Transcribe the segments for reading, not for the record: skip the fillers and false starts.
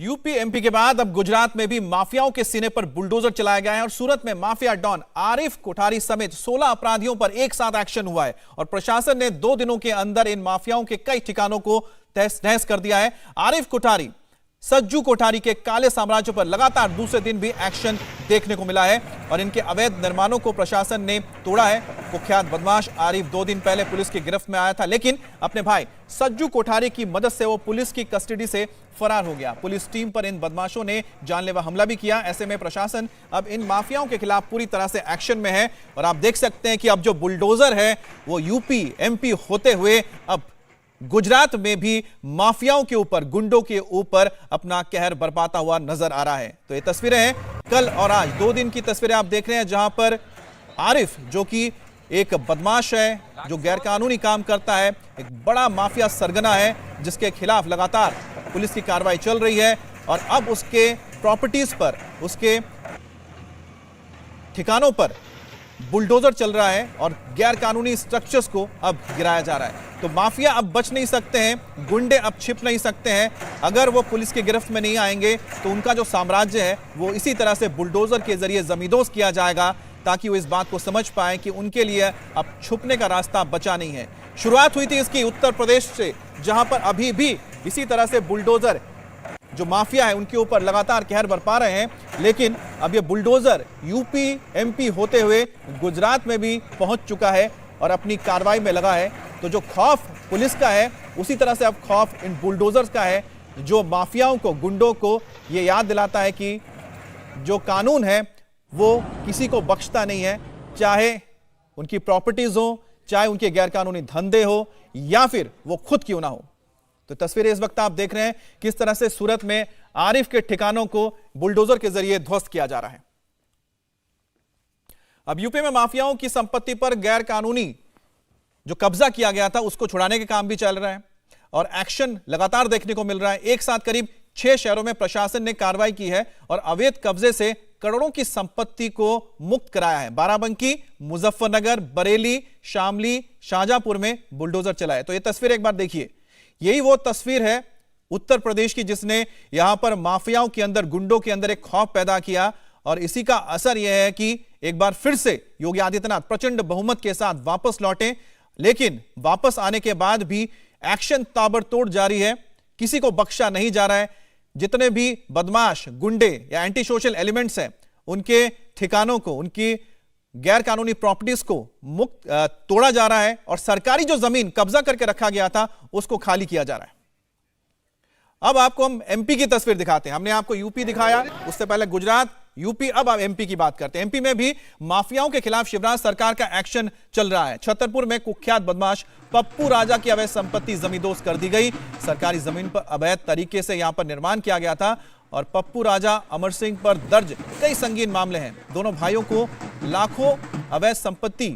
UP MP के बाद अब गुजरात में भी माफियाओं के सीने पर बुलडोजर चलाया गया है और सूरत में माफिया डॉन आरिफ कोठारी समेत 16 अपराधियों पर एक साथ एक्शन हुआ है और प्रशासन ने 2 दिनों के अंदर इन माफियाओं के कई ठिकानों को तहस नहस कर दिया है। आरिफ कोठारी, सज्जू कोठारी के काले साम्राज्य पर लगातार दूसरे दिन भी एक्शन देखने को मिला है और इनके अवैध निर्माणों को प्रशासन ने तोड़ा है। कुख्यात बदमाश आरिफ 2 दिन पहले पुलिस की गिरफ्त में आया था, लेकिन अपने भाई सज्जू कोठारी की मदद से वो पुलिस की कस्टडी से फरार हो गया। पुलिस टीम पर इन बदमाशों ने जानलेवा हमला भी किया। ऐसे में प्रशासन अब इन माफियाओं के खिलाफ पूरी तरह से एक्शन में है और आप देख सकते हैं कि अब जो बुलडोजर है वो यूपी एमपी होते हुए अब गुजरात में भी माफियाओं के ऊपर, गुंडों के ऊपर अपना कहर बरपाता हुआ नजर आ रहा है। तो ये तस्वीरें हैं कल और आज 2 दिन की तस्वीरें आप देख रहे हैं, जहां पर आरिफ जो कि एक बदमाश है, जो गैरकानूनी काम करता है, एक बड़ा माफिया सरगना है जिसके खिलाफ लगातार पुलिस की कार्रवाई चल रही है और अब उसके प्रॉपर्टीज पर, उसके ठिकानों पर बुलडोजर चल रहा है और गैरकानूनी स्ट्रक्चर्स को अब गिराया जा रहा है। तो माफिया अब बच नहीं सकते हैं, गुंडे अब छिप नहीं सकते हैं। अगर वो पुलिस की गिरफ्त में नहीं आएंगे तो उनका जो साम्राज्य है वो इसी तरह से बुलडोजर के जरिए जमींदोज किया जाएगा, ताकि वो इस बात को समझ पाए कि उनके लिए अब छुपने का रास्ता बचा नहीं है। शुरुआत हुई थी इसकी उत्तर प्रदेश से, जहां पर अभी भी इसी तरह से बुलडोजर जो माफिया है उनके ऊपर लगातार कहर बरपा रहे हैं, लेकिन अब ये बुलडोजर यूपी एमपी होते हुए गुजरात में भी पहुंच चुका है और अपनी कार्रवाई में लगा है। तो जो खौफ पुलिस का है उसी तरह से अब खौफ इन बुलडोजर्स का है, जो माफियाओं को, गुंडों को ये याद दिलाता है कि जो कानून है वो किसी को बख्शता नहीं है, चाहे उनकी प्रॉपर्टीज हो, चाहे उनके गैरकानूनी धंधे हो या फिर वो खुद क्यों ना हो। तो तस्वीरें इस वक्त आप देख रहे हैं किस तरह से सूरत में आरिफ के ठिकानों को बुलडोजर के जरिए ध्वस्त किया जा रहा है। अब यूपी में माफियाओं की संपत्ति पर गैर कानूनी जो कब्जा किया गया था उसको छुड़ाने के काम भी चल रहा है और एक्शन लगातार देखने को मिल रहा है। एक साथ करीब 6 शहरों में प्रशासन ने कार्रवाई की है और अवैध कब्जे से करोड़ों की संपत्ति को मुक्त कराया है। बाराबंकी, मुजफ्फरनगर, बरेली, शामली, शाहजहांपुर में बुलडोजर चला है। तो यह तस्वीर एक बार देखिए, यही वो तस्वीर है उत्तर प्रदेश की जिसने यहां पर माफियाओं के अंदर, गुंडों के अंदर एक खौफ पैदा किया और इसी का असर यह है कि एक बार फिर से योगी आदित्यनाथ प्रचंड बहुमत के साथ वापस लौटे, लेकिन वापस आने के बाद भी एक्शन ताबड़तोड़ जारी है, किसी को बख्शा नहीं जा रहा है। जितने भी बदमाश, गुंडे या एंटी सोशल एलिमेंट्स हैं उनके ठिकानों को, उनकी गैर कानूनी प्रॉपर्टीज को मुक्त तोड़ा जा रहा है और सरकारी जो जमीन कब्जा करके रखा गया था उसको खाली किया जा रहा है। अब आपको हम एमपी की तस्वीर दिखाते हैं। हमने आपको यूपी दिखाया, उससे पहले गुजरात, यूपी, अब आप एमपी की बात करते हैं। एमपी में भी माफियाओं के खिलाफ शिवराज सरकार का एक्शन चल रहा है। छतरपुर में कुख्यात बदमाश पप्पू राजा की अवैध संपत्ति जमींदोज कर दी गई। सरकारी जमीन पर अवैध तरीके से यहां पर निर्माण किया गया था और पप्पू राजा, अमर सिंह पर दर्ज कई संगीन मामले हैं। दोनों भाइयों को लाखों अवैध संपत्ति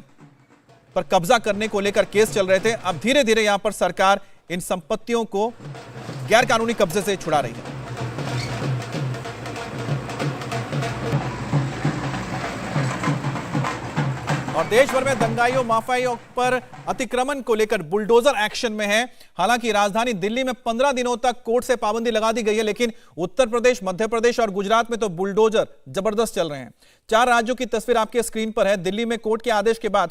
पर कब्जा करने को लेकर केस चल रहे थे। अब धीरे धीरे यहां पर सरकार इन संपत्तियों को गैर कानूनी कब्जे से छुड़ा रही है। और देश भर में दंगाइयों, माफियाओं पर अतिक्रमण को लेकर बुलडोजर एक्शन में है। हालांकि राजधानी दिल्ली में 15 दिनों तक कोर्ट से पाबंदी लगा दी गई है, लेकिन उत्तर प्रदेश, मध्य प्रदेश और गुजरात में तो बुलडोजर जबरदस्त चल रहे हैं। 4 राज्यों की तस्वीर आपके स्क्रीन पर है। दिल्ली में कोर्ट के आदेश के बाद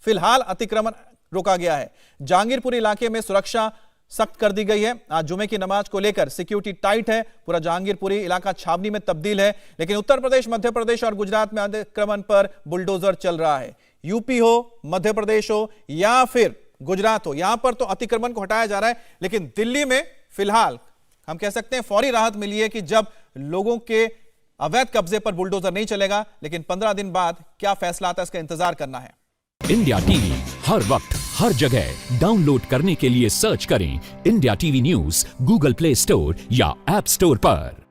फिलहाल अतिक्रमण रोका गया है। जहांगीरपुर इलाके में सुरक्षा सख्त कर दी गई है। आज जुमे की नमाज को लेकर सिक्योरिटी टाइट है। पूरा जहांगीरपुरी इलाका छावनी में तब्दील है, लेकिन उत्तर प्रदेश, मध्य प्रदेश और गुजरात में अतिक्रमण पर बुलडोजर चल रहा है। यूपी हो, मध्य प्रदेश हो या फिर गुजरात हो, यहां पर तो अतिक्रमण को हटाया जा रहा है, लेकिन दिल्ली में फिलहाल हम कह सकते हैं फौरी राहत मिली है कि जब लोगों के अवैध कब्जे पर बुलडोजर नहीं चलेगा, लेकिन 15 दिन बाद क्या फैसला आता है इसका इंतजार करना है। इंडिया टीवी हर वक्त हर जगह डाउनलोड करने के लिए सर्च करें India TV news Google play store या ऐप स्टोर पर।